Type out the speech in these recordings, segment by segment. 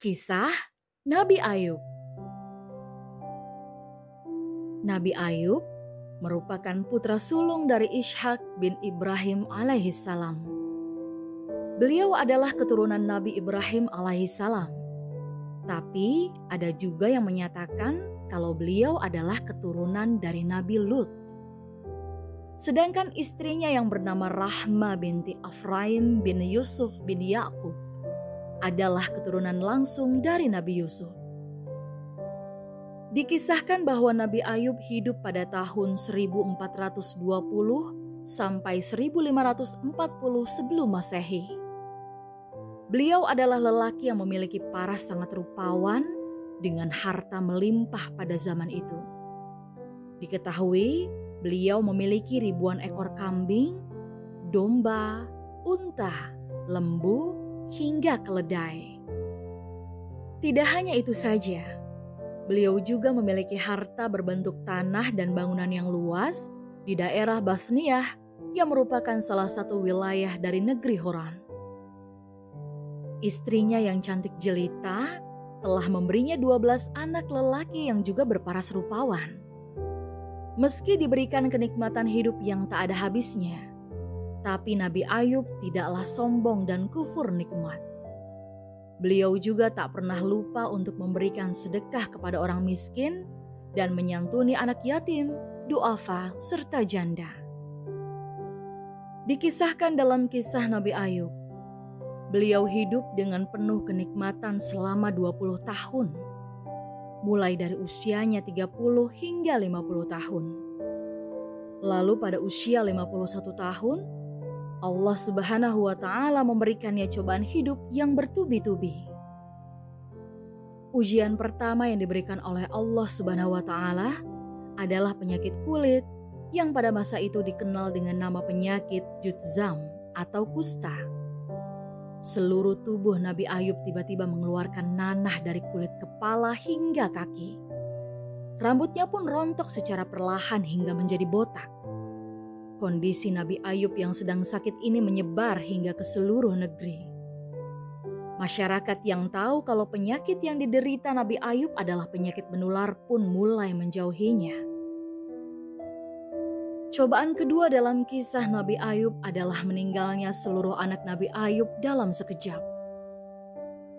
Kisah Nabi Ayub. Nabi Ayub merupakan putra sulung dari Ishak bin Ibrahim alaihissalam. Beliau adalah keturunan Nabi Ibrahim alaihissalam. Tapi ada juga yang menyatakan kalau beliau adalah keturunan dari Nabi Lut. Sedangkan istrinya yang bernama Rahma binti Afraim bin Yusuf bin Yakub adalah keturunan langsung dari Nabi Yusuf. Dikisahkan bahwa Nabi Ayub hidup pada tahun 1420 sampai 1540 sebelum Masehi. Beliau adalah lelaki yang memiliki paras sangat rupawan dengan harta melimpah pada zaman itu. Diketahui beliau memiliki ribuan ekor kambing, domba, unta, lembu, hingga keledai. Tidak hanya itu saja, beliau juga memiliki harta berbentuk tanah dan bangunan yang luas di daerah Basniah yang merupakan salah satu wilayah dari negeri Horan. Istrinya yang cantik jelita telah memberinya 12 anak lelaki yang juga berparas rupawan. Meski diberikan kenikmatan hidup yang tak ada habisnya, tapi Nabi Ayub tidaklah sombong dan kufur nikmat. Beliau juga tak pernah lupa untuk memberikan sedekah kepada orang miskin dan menyantuni anak yatim, duafa, serta janda. Dikisahkan dalam kisah Nabi Ayub, beliau hidup dengan penuh kenikmatan selama 20 tahun, mulai dari usianya 30 hingga 50 tahun. Lalu pada usia 51 tahun, Allah Subhanahu wa Ta'ala memberikannya cobaan hidup yang bertubi-tubi. Ujian pertama yang diberikan oleh Allah Subhanahu wa Ta'ala adalah penyakit kulit yang pada masa itu dikenal dengan nama penyakit Judzam atau kusta. Seluruh tubuh Nabi Ayub tiba-tiba mengeluarkan nanah dari kulit kepala hingga kaki. Rambutnya pun rontok secara perlahan hingga menjadi botak. Kondisi Nabi Ayub yang sedang sakit ini menyebar hingga ke seluruh negeri. Masyarakat yang tahu kalau penyakit yang diderita Nabi Ayub adalah penyakit menular pun mulai menjauhinya. Cobaan kedua dalam kisah Nabi Ayub adalah meninggalnya seluruh anak Nabi Ayub dalam sekejap.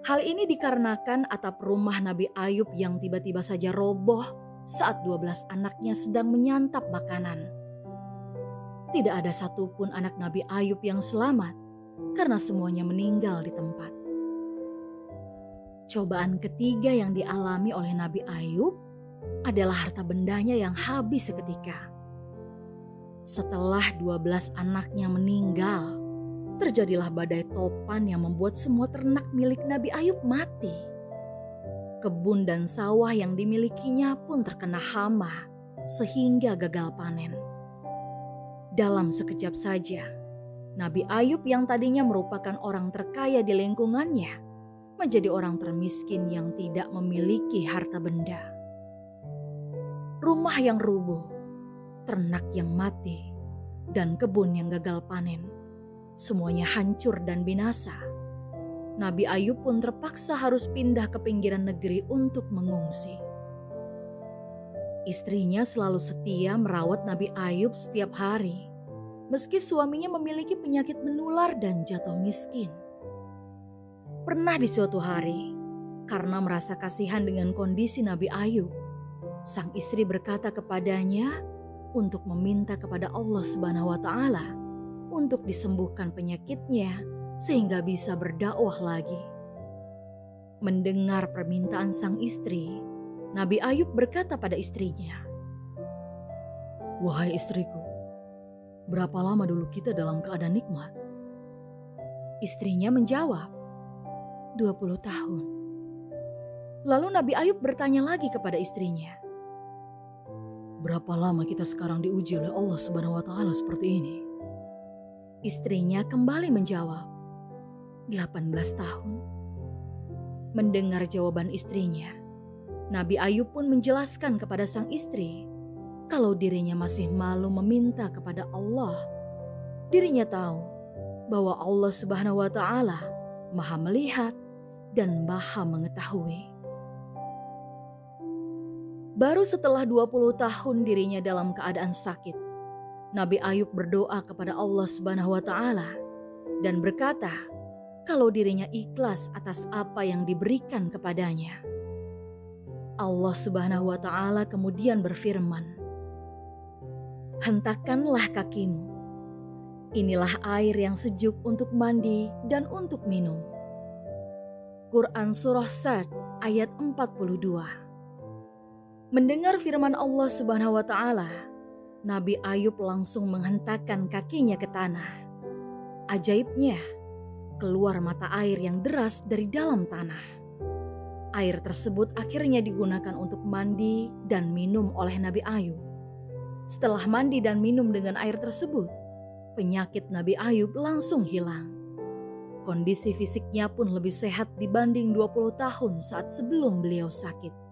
Hal ini dikarenakan atap rumah Nabi Ayub yang tiba-tiba saja roboh saat 12 anaknya sedang menyantap makanan. Tidak ada satupun anak Nabi Ayub yang selamat karena semuanya meninggal di tempat. Cobaan ketiga yang dialami oleh Nabi Ayub adalah harta bendanya yang habis seketika. Setelah 12 anaknya meninggal, terjadilah badai topan yang membuat semua ternak milik Nabi Ayub mati. Kebun dan sawah yang dimilikinya pun terkena hama sehingga gagal panen. Dalam sekejap saja, Nabi Ayub yang tadinya merupakan orang terkaya di lingkungannya menjadi orang termiskin yang tidak memiliki harta benda. Rumah yang rubuh, ternak yang mati, dan kebun yang gagal panen, semuanya hancur dan binasa. Nabi Ayub pun terpaksa harus pindah ke pinggiran negeri untuk mengungsi. Istrinya selalu setia merawat Nabi Ayub setiap hari, meski suaminya memiliki penyakit menular dan jatuh miskin. Pernah di suatu hari, karena merasa kasihan dengan kondisi Nabi Ayub, sang istri berkata kepadanya untuk meminta kepada Allah Subhanahu wa Ta'ala untuk disembuhkan penyakitnya sehingga bisa berdakwah lagi. Mendengar permintaan sang istri, Nabi Ayub berkata pada istrinya, "Wahai istriku, berapa lama dulu kita dalam keadaan nikmat?" Istrinya menjawab, 20 tahun. Lalu Nabi Ayub bertanya lagi kepada istrinya, "Berapa lama kita sekarang diuji oleh Allah Subhanahu wa Ta'ala seperti ini?" Istrinya kembali menjawab, 18 tahun. Mendengar jawaban istrinya, Nabi Ayub pun menjelaskan kepada sang istri kalau dirinya masih malu meminta kepada Allah. Dirinya tahu bahwa Allah Subhanahu wa Ta'ala Maha melihat dan Maha Mengetahui. Baru setelah 20 tahun dirinya dalam keadaan sakit, Nabi Ayub berdoa kepada Allah Subhanahu wa Ta'ala dan berkata kalau dirinya ikhlas atas apa yang diberikan kepadanya. Allah Subhanahu wa Ta'ala kemudian berfirman, "Hentakkanlah kakimu. Inilah air yang sejuk untuk mandi dan untuk minum." Quran Surah Sad ayat 42. Mendengar firman Allah Subhanahu wa Ta'ala, Nabi Ayub langsung menghentakkan kakinya ke tanah. Ajaibnya, keluar mata air yang deras dari dalam tanah. Air tersebut akhirnya digunakan untuk mandi dan minum oleh Nabi Ayub. Setelah mandi dan minum dengan air tersebut, penyakit Nabi Ayub langsung hilang. Kondisi fisiknya pun lebih sehat dibanding 20 tahun saat sebelum beliau sakit.